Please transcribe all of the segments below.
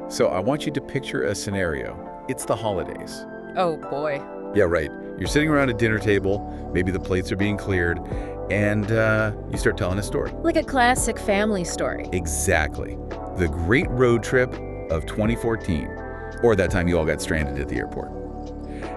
So I want you to picture a scenario. It's the holidays. Oh, boy. Yeah, right. You're sitting around a dinner table, maybe the plates are being cleared, and you start telling a story. Like a classic family story. Exactly. The great road trip of 2014, or that time you all got stranded at the airport.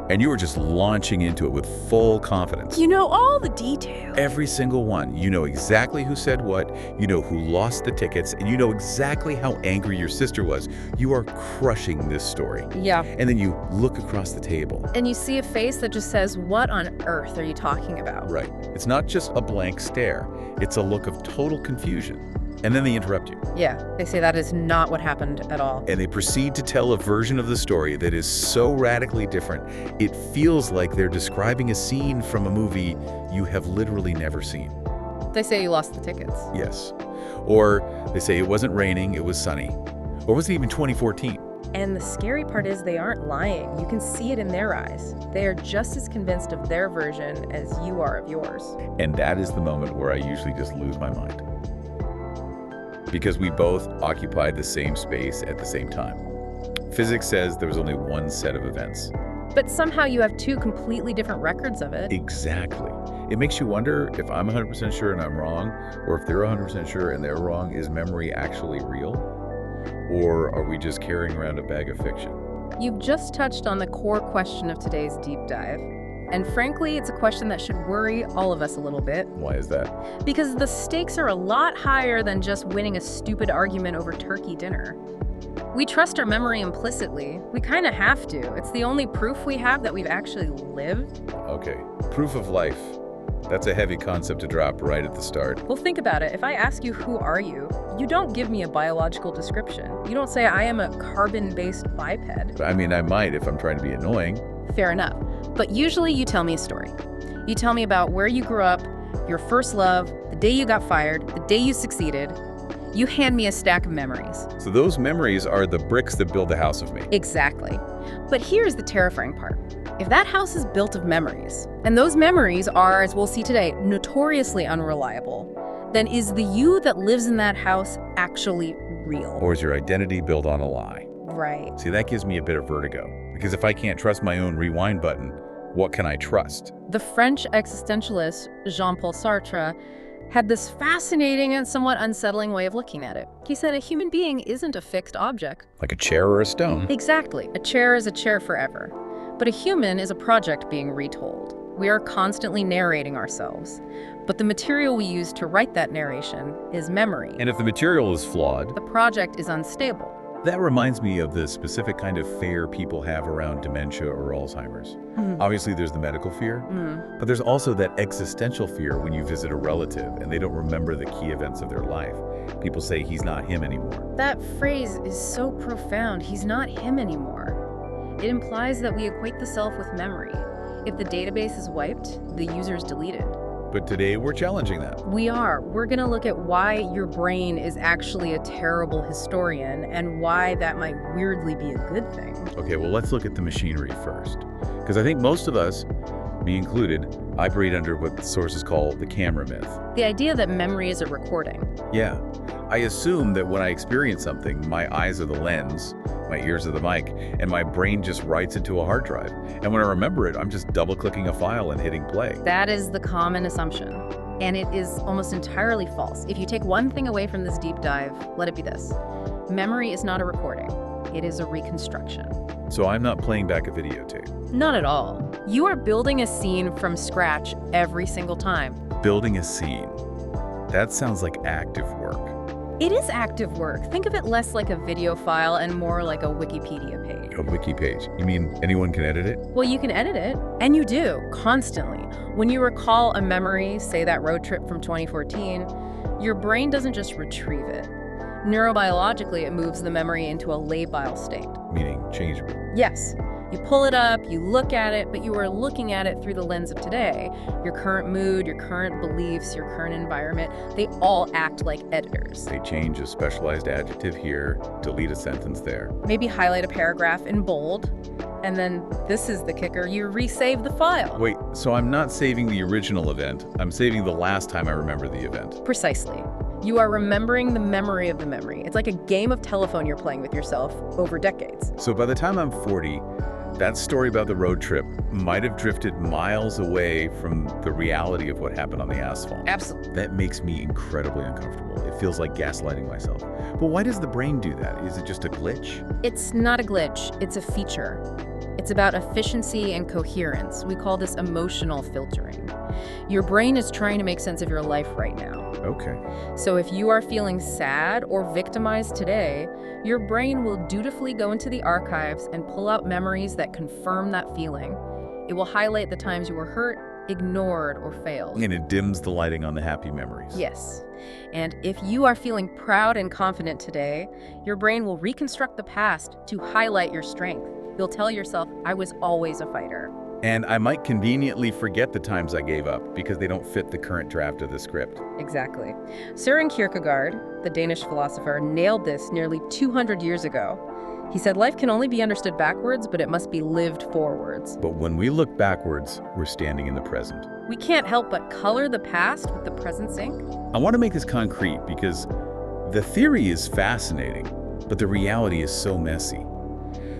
And you were just launching into it with full confidence. You know all the details. Every single one. You know exactly who said what, you know who lost the tickets, and you know exactly how angry your sister was. You are crushing this story. Yeah. And then you look across the table. And you see a face that just says, what on earth are you talking about? Right. It's not just a blank stare. It's a look of total confusion. And then they interrupt you. Yeah, they say that is not what happened at all. And they proceed to tell a version of the story that is so radically different, it feels like they're describing a scene from a movie you have literally never seen. They say you lost the tickets. Yes. Or they say it wasn't raining, it was sunny. Or was it even 2014? And the scary part is they aren't lying. You can see it in their eyes. They are just as convinced of their version as you are of yours. And that is the moment where I usually just lose my mind. Because we both occupied the same space at the same time. Physics says there was only one set of events. But somehow you have two completely different records of it. Exactly. It makes you wonder if I'm 100% sure and I'm wrong, or if they're 100% sure and they're wrong. Is memory actually real? Or are we just carrying around a bag of fiction? You've just touched on the core question of today's deep dive. And frankly, it's a question that should worry all of us a little bit. Why is that? Because the stakes are a lot higher than just winning a stupid argument over turkey dinner. We trust our memory implicitly. We kind of have to. It's the only proof we have that we've actually lived. Okay, proof of life. That's a heavy concept to drop right at the start. Well, think about it. If I ask you, who are you? You don't give me a biological description. You don't say, I am a carbon-based biped. I mean, I might if I'm trying to be annoying. Fair enough. But usually you tell me a story. You tell me about where you grew up, your first love, the day you got fired, the day you succeeded. You hand me a stack of memories. So those memories are the bricks that build the house of me. Exactly. But here's the terrifying part. If that house is built of memories, and those memories are, as we'll see today, notoriously unreliable, then is the you that lives in that house actually real? Or is your identity built on a lie? Right. See, that gives me a bit of vertigo. Because if I can't trust my own rewind button, what can I trust? The French existentialist Jean-Paul Sartre had this fascinating and somewhat unsettling way of looking at it. He said a human being isn't a fixed object. Like a chair or a stone? Exactly. A chair is a chair forever. But a human is a project being retold. We are constantly narrating ourselves. But the material we use to write that narration is memory. And if the material is flawed, the project is unstable. that reminds me of the specific kind of fear people have around dementia or Alzheimer's. Obviously, there's the medical fear, but there's also that existential fear when you visit a relative and they don't remember the key events of their life. People say he's not him anymore. That phrase is so profound. He's not him anymore. It implies that we equate the self with memory. If the database is wiped, the user's deleted. But today we're challenging that. We are. We're going to look at why your brain is actually a terrible historian and why that might weirdly be a good thing. Okay, well, let's look at the machinery first. Because I think most of us, me included, operate under what the sources call the camera myth. The idea that memory is a recording. Yeah. I assume that when I experience something, my eyes are the lens, my ears are the mic, and my brain just writes into a hard drive. And when I remember it, I'm just double-clicking a file and hitting play. That is the common assumption. And it is almost entirely false. If you take one thing away from this deep dive, let it be this. Memory is not a recording. It is a reconstruction. So I'm not playing back a videotape. Not at all. You are building a scene from scratch every single time. Building a scene. That sounds like active work. It is active work. Think of it less like a video file and more like a Wikipedia page. A wiki page. You mean anyone can edit it? Well, you can edit it, and you do, constantly. When you recall a memory, say that road trip from 2014, your brain doesn't just retrieve it. Neurobiologically, it moves the memory into a labile state. Meaning changeable. Yes. You pull it up, you look at it, but you are looking at it through the lens of today. Your current mood, your current beliefs, your current environment, they all act like editors. They change a specialized adjective here, delete a sentence there. Maybe highlight a paragraph in bold, and then this is the kicker, you resave the file. Wait, so I'm not saving the original event, I'm saving the last time I remember the event. Precisely. You are remembering the memory of the memory. It's like a game of telephone you're playing with yourself over decades. So by the time I'm 40, that story about the road trip might have drifted miles away from the reality of what happened on the asphalt. Absolutely. That makes me incredibly uncomfortable. It feels like gaslighting myself. But why does the brain do that? Is it just a glitch? It's not a glitch, it's a feature. It's about efficiency and coherence. We call this emotional filtering. Your brain is trying to make sense of your life right now. Okay. So if you are feeling sad or victimized today, your brain will dutifully go into the archives and pull out memories that confirm that feeling. It will highlight the times you were hurt, ignored, or failed. And it dims the lighting on the happy memories. Yes. And if you are feeling proud and confident today, your brain will reconstruct the past to highlight your strength. You'll tell yourself, I was always a fighter. And I might conveniently forget the times I gave up because they don't fit the current draft of the script. Exactly. Søren Kierkegaard, the Danish philosopher, nailed this nearly 200 years ago. He said life can only be understood backwards, but it must be lived forwards. But when we look backwards, we're standing in the present. We can't help but color the past with the present's ink. I want to make this concrete because the theory is fascinating, but the reality is so messy.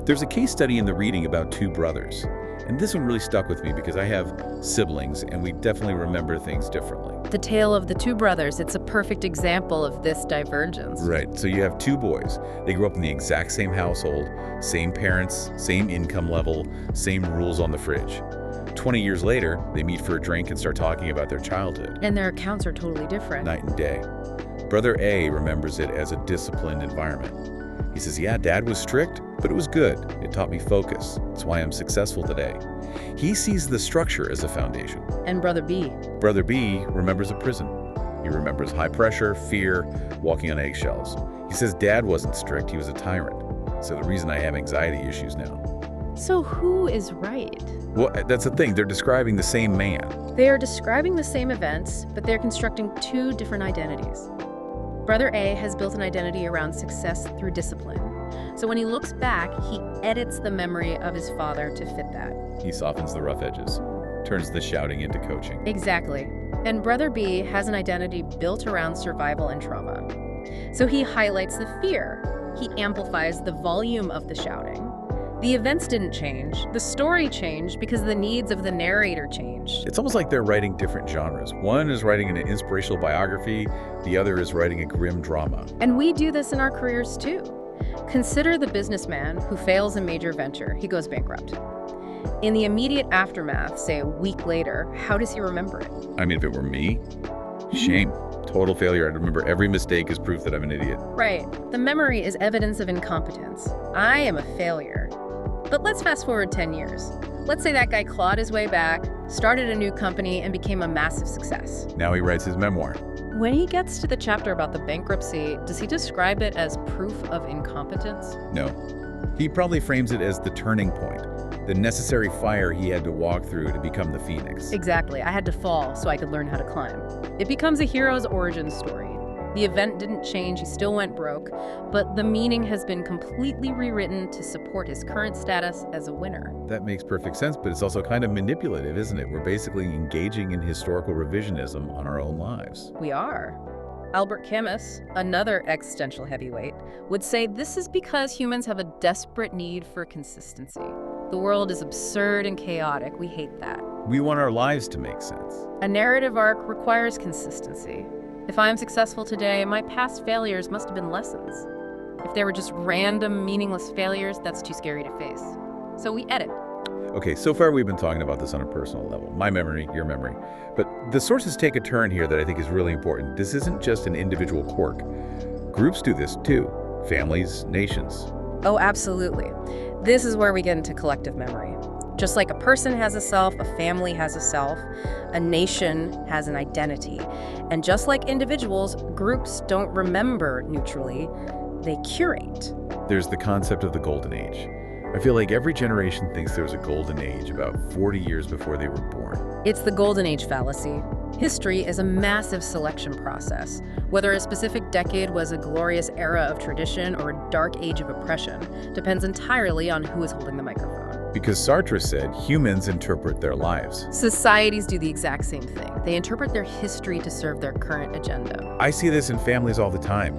There's a case study in the reading about two brothers. And this one really stuck with me because I have siblings and we definitely remember things differently. The tale of the two brothers, it's a perfect example of this divergence. Right, so you have two boys. They grew up in the exact same household, same parents, same income level, same rules on the fridge. 20 years later, they meet for a drink and start talking about their childhood. And their accounts are totally different. Night and day. Brother A remembers it as a disciplined environment. He says, yeah, Dad was strict, but it was good. It taught me focus. That's why I'm successful today. He sees the structure as a foundation. And Brother B? Brother B remembers a prison. He remembers high pressure, fear, walking on eggshells. He says Dad wasn't strict, he was a tyrant. So the reason I have anxiety issues now. So who is right? Well, that's the thing. They're describing the same man. They are describing the same events, but they're constructing two different identities. Brother A has built an identity around success through discipline. So when he looks back, he edits the memory of his father to fit that. He softens the rough edges, turns the shouting into coaching. Exactly. And Brother B has an identity built around survival and trauma. So he highlights the fear. He amplifies the volume of the shouting. The events didn't change. The story changed because the needs of the narrator changed. It's almost like they're writing different genres. One is writing an inspirational biography, the other is writing a grim drama. And we do this in our careers too. Consider the businessman who fails a major venture. He goes bankrupt. In the immediate aftermath, say a week later, how does he remember it? I mean, if it were me, shame. Total failure. I'd remember every mistake as proof that I'm an idiot. Right. The memory is evidence of incompetence. I am a failure. But let's fast forward 10 years. Let's say that guy clawed his way back, started a new company, and became a massive success. Now he writes his memoir. When he gets to the chapter about the bankruptcy, does he describe it as proof of incompetence? No. He probably frames it as the turning point, the necessary fire he had to walk through to become the phoenix. Exactly. I had to fall so I could learn how to climb. It becomes a hero's origin story. The event didn't change, he still went broke, but the meaning has been completely rewritten to support his current status as a winner. That makes perfect sense, but it's also kind of manipulative, isn't it? We're basically engaging in historical revisionism on our own lives. We are. Albert Camus, another existential heavyweight, would say this is because humans have a desperate need for consistency. The world is absurd and chaotic. We hate that. We want our lives to make sense. A narrative arc requires consistency. If I am successful today, my past failures must have been lessons. If they were just random, meaningless failures, that's too scary to face. So we edit. Okay, so far we've been talking about this on a personal level. My memory, your memory. But the sources take a turn here that I think is really important. This isn't just an individual quirk. Groups do this too. Families, nations. Oh, absolutely. This is where we get into collective memory. Just like a person has a self, a family has a self, a nation has an identity. And just like individuals, groups don't remember neutrally, they curate. There's the concept of the golden age. I feel like every generation thinks there was a golden age about 40 years before they were born. It's the golden age fallacy. History is a massive selection process. Whether a specific decade was a glorious era of tradition or a dark age of oppression depends entirely on who is holding the microphone. Because Sartre said humans interpret their lives. Societies do the exact same thing. They interpret their history to serve their current agenda. I see this in families all the time.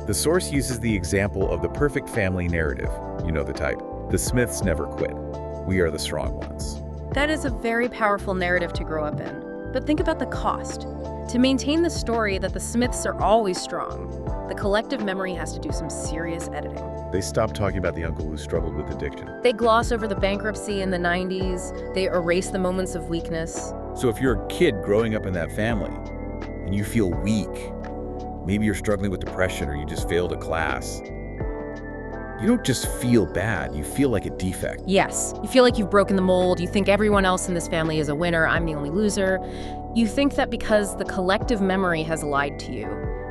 The source uses the example of the perfect family narrative. You know the type. The Smiths never quit. We are the strong ones. That is a very powerful narrative to grow up in. But think about the cost. To maintain the story that the Smiths are always strong, the collective memory has to do some serious editing. They stopped talking about the uncle who struggled with addiction. They gloss over the bankruptcy in the 90s. They erase the moments of weakness. So if you're a kid growing up in that family and you feel weak, maybe you're struggling with depression or you just failed a class, you don't just feel bad, you feel like a defect. Yes, you feel like you've broken the mold. You think everyone else in this family is a winner. I'm the only loser. You think that because the collective memory has lied to you,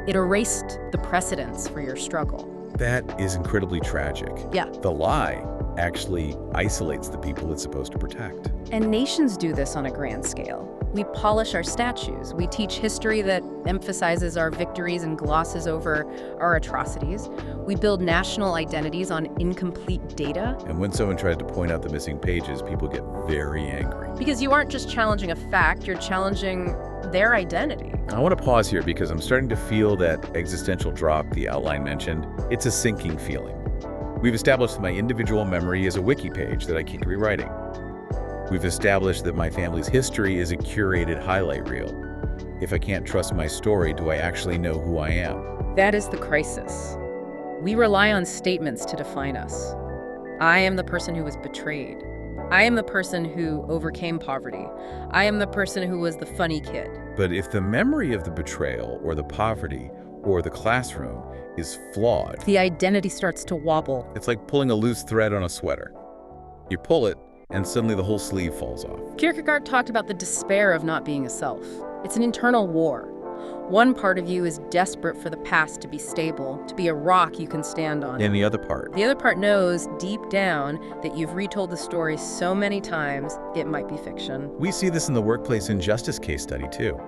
it erased the precedents for your struggle. That is incredibly tragic. Yeah. The lie actually isolates the people it's supposed to protect. And nations do this on a grand scale. We polish our statues. We teach history that emphasizes our victories and glosses over our atrocities. We build national identities on incomplete data. And when someone tries to point out the missing pages, people get very angry. Because you aren't just challenging a fact, you're challenging their identity. I want to pause here because I'm starting to feel that existential drop the outline mentioned. It's a sinking feeling. We've established that my individual memory is a wiki page that I keep rewriting. We've established that my family's history is a curated highlight reel. If I can't trust my story, do I actually know who I am? That is the crisis. We rely on statements to define us. I am the person who was betrayed. I am the person who overcame poverty. I am the person who was the funny kid. But if the memory of the betrayal or the poverty or the classroom is flawed, the identity starts to wobble. it's like pulling a loose thread on a sweater. You pull it, and suddenly the whole sleeve falls off. Kierkegaard talked about the despair of not being a self. It's an internal war. One part of you is desperate for the past to be stable, to be a rock you can stand on. And the other part? The other part knows deep down that you've retold the story so many times, it might be fiction. We see this in the workplace injustice case study, too.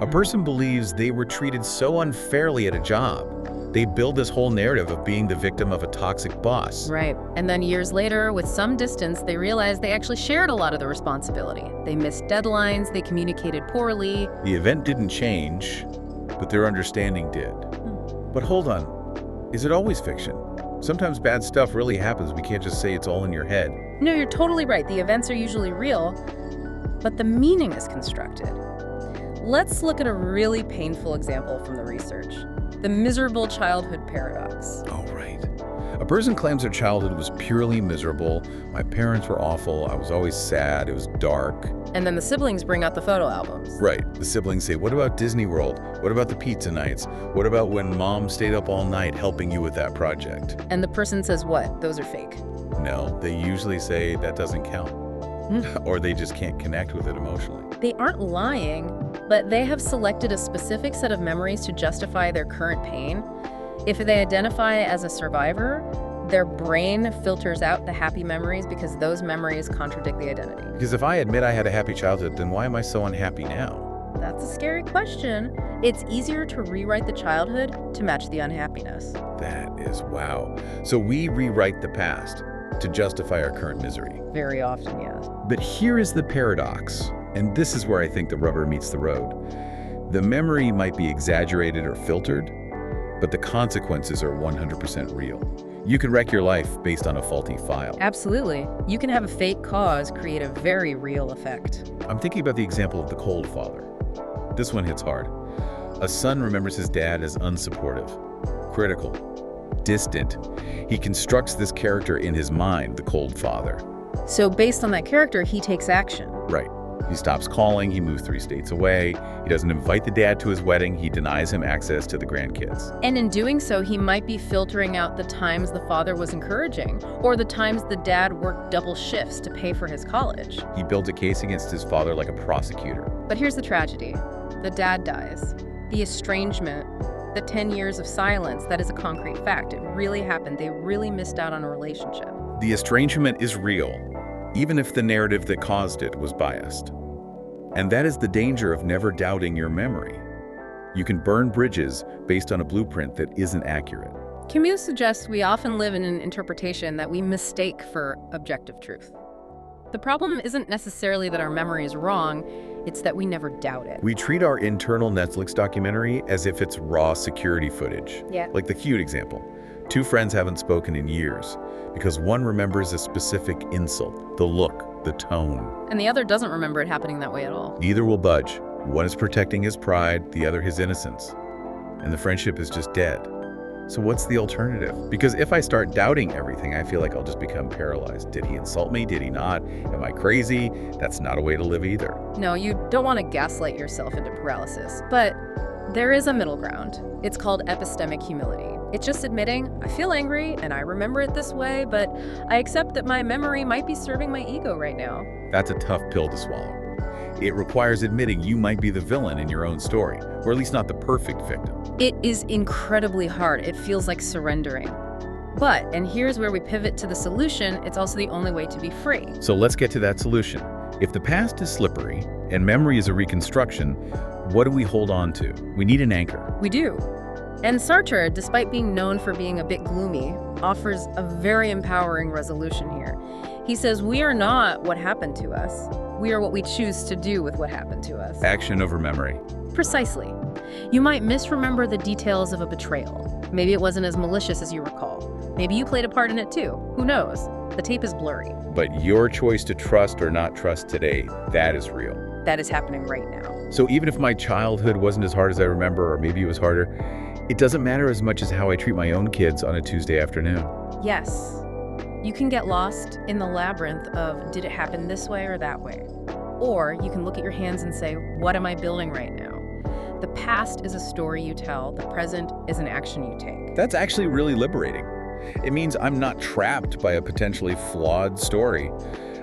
A person believes they were treated so unfairly at a job. They build this whole narrative of being the victim of a toxic boss. Right. And then years later, with some distance, they realize they actually shared a lot of the responsibility. They missed deadlines, they communicated poorly. The event didn't change, but their understanding did. But hold on, is it always fiction? Sometimes bad stuff really happens. We can't just say it's all in your head. No, you're totally right. The events are usually real, but the meaning is constructed. Let's look at a really painful example from the research. The miserable childhood paradox. Oh, right. A person claims their childhood was purely miserable. My parents were awful. I was always sad. It was dark. And then the siblings bring out the photo albums. Right. The siblings say, what about Disney World? What about the pizza nights? What about when mom stayed up all night helping you with that project? And the person says what? Those are fake. No, they usually say that doesn't count. Or they just can't connect with it emotionally. They aren't lying, but they have selected a specific set of memories to justify their current pain. If they identify as a survivor, their brain filters out the happy memories because those memories contradict the identity. Because if I admit I had a happy childhood, then why am I so unhappy now? That's a scary question. It's easier to rewrite the childhood to match the unhappiness. That is wow. So we rewrite the past to justify our current misery. Very often, yes. But here is the paradox, and this is where I think the rubber meets the road. The memory might be exaggerated or filtered, but the consequences are 100% real. You can wreck your life based on a faulty file. Absolutely. You can have a fake cause create a very real effect. I'm thinking about the example of the cold father. This one hits hard. A son remembers his dad as unsupportive, critical, distant. He constructs this character in his mind, the cold father. So based on that character, he takes action. Right. He stops calling, he moves 3 states away, he doesn't invite the dad to his wedding, he denies him access to the grandkids. And in doing so, he might be filtering out the times the father was encouraging, or the times the dad worked double shifts to pay for his college. He builds a case against his father like a prosecutor. But here's the tragedy. The dad dies. The estrangement, the 10 years of silence, that is a concrete fact. It really happened. They really missed out on a relationship. The estrangement is real, even if the narrative that caused it was biased. And that is the danger of never doubting your memory. You can burn bridges based on a blueprint that isn't accurate. Camus suggests we often live in an interpretation that we mistake for objective truth. The problem isn't necessarily that our memory is wrong, it's that we never doubt it. We treat our internal Netflix documentary as if it's raw security footage. Yeah. Like the cute example. Two friends haven't spoken in years because one remembers a specific insult, the look, the tone. And the other doesn't remember it happening that way at all. Neither will budge. One is protecting his pride, the other his innocence. And the friendship is just dead. So what's the alternative? Because if I start doubting everything, I feel like I'll just become paralyzed. Did he insult me? Did he not? Am I crazy? That's not a way to live either. No, you don't want to gaslight yourself into paralysis, but there is a middle ground. It's called epistemic humility. It's just admitting, I feel angry and I remember it this way, but I accept that my memory might be serving my ego right now. That's a tough pill to swallow. It requires admitting you might be the villain in your own story, or at least not the perfect victim. It is incredibly hard. It feels like surrendering. But, and here's where we pivot to the solution, it's also the only way to be free. So let's get to that solution. If the past is slippery and memory is a reconstruction, what do we hold on to? We need an anchor. We do. And Sartre, despite being known for being a bit gloomy, offers a very empowering resolution here. He says, we are not what happened to us. We are what we choose to do with what happened to us. Action over memory. Precisely. You might misremember the details of a betrayal. Maybe it wasn't as malicious as you recall. Maybe you played a part in it too. Who knows? The tape is blurry. But your choice to trust or not trust today, that is real. That is happening right now. So even if my childhood wasn't as hard as I remember, or maybe it was harder, it doesn't matter as much as how I treat my own kids on a Tuesday afternoon. Yes. You can get lost in the labyrinth of, did it happen this way or that way? Or you can look at your hands and say, what am I building right now? The past is a story you tell. The present is an action you take. That's actually really liberating. It means I'm not trapped by a potentially flawed story.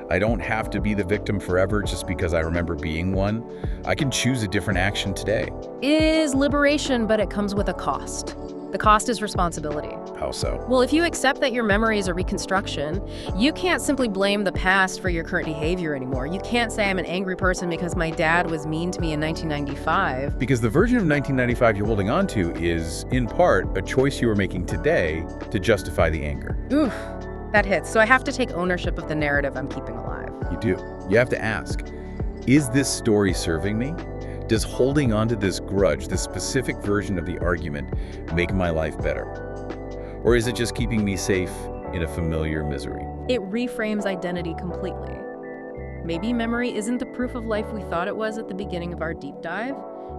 I don't have to be the victim forever just because I remember being one. I can choose a different action today. It is liberation, but it comes with a cost. The cost is responsibility. How so? Well, if you accept that your memory is a reconstruction, you can't simply blame the past for your current behavior anymore. You can't say I'm an angry person because my dad was mean to me in 1995. Because the version of 1995 you're holding on to is, in part, a choice you are making today to justify the anger. Oof, that hits. So I have to take ownership of the narrative I'm keeping alive. You do. You have to ask, is this story serving me? Does holding on to this grudge, this specific version of the argument, make my life better? Or is it just keeping me safe in a familiar misery? It reframes identity completely. Maybe memory isn't the proof of life we thought it was at the beginning of our deep dive.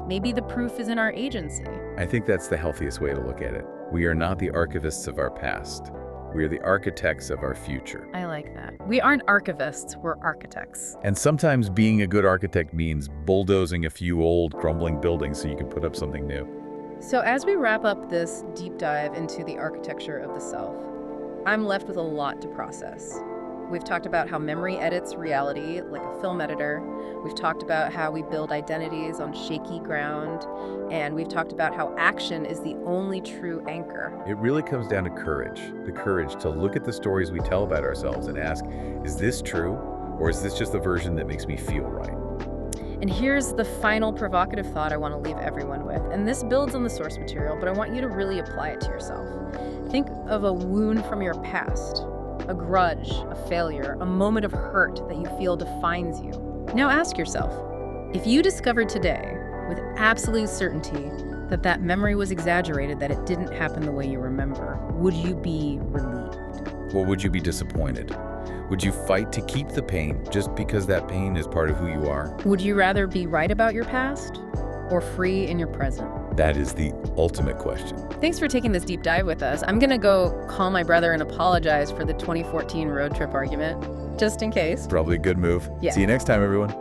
Maybe the proof is in our agency. I think that's the healthiest way to look at it. We are not the archivists of our past. We are the architects of our future. I like that. We aren't archivists, we're architects. And sometimes being a good architect means bulldozing a few old, crumbling buildings so you can put up something new. So as we wrap up this deep dive into the architecture of the self, I'm left with a lot to process. We've talked about how memory edits reality like a film editor. We've talked about how we build identities on shaky ground. And we've talked about how action is the only true anchor. It really comes down to courage. The courage to look at the stories we tell about ourselves and ask, is this true? Or is this just the version that makes me feel right? And here's the final provocative thought I want to leave everyone with. And this builds on the source material, but I want you to really apply it to yourself. Think of a wound from your past. A grudge, a failure, a moment of hurt that you feel defines you. Now ask yourself, if you discovered today, with absolute certainty, that that memory was exaggerated, that it didn't happen the way you remember, would you be relieved? Or would you be disappointed? Would you fight to keep the pain just because that pain is part of who you are? Would you rather be right about your past or free in your present? That is the ultimate question. Thanks for taking this deep dive with us. I'm gonna go call my brother and apologize for the 2014 road trip argument, just in case. Probably a good move. Yeah. See you next time, everyone.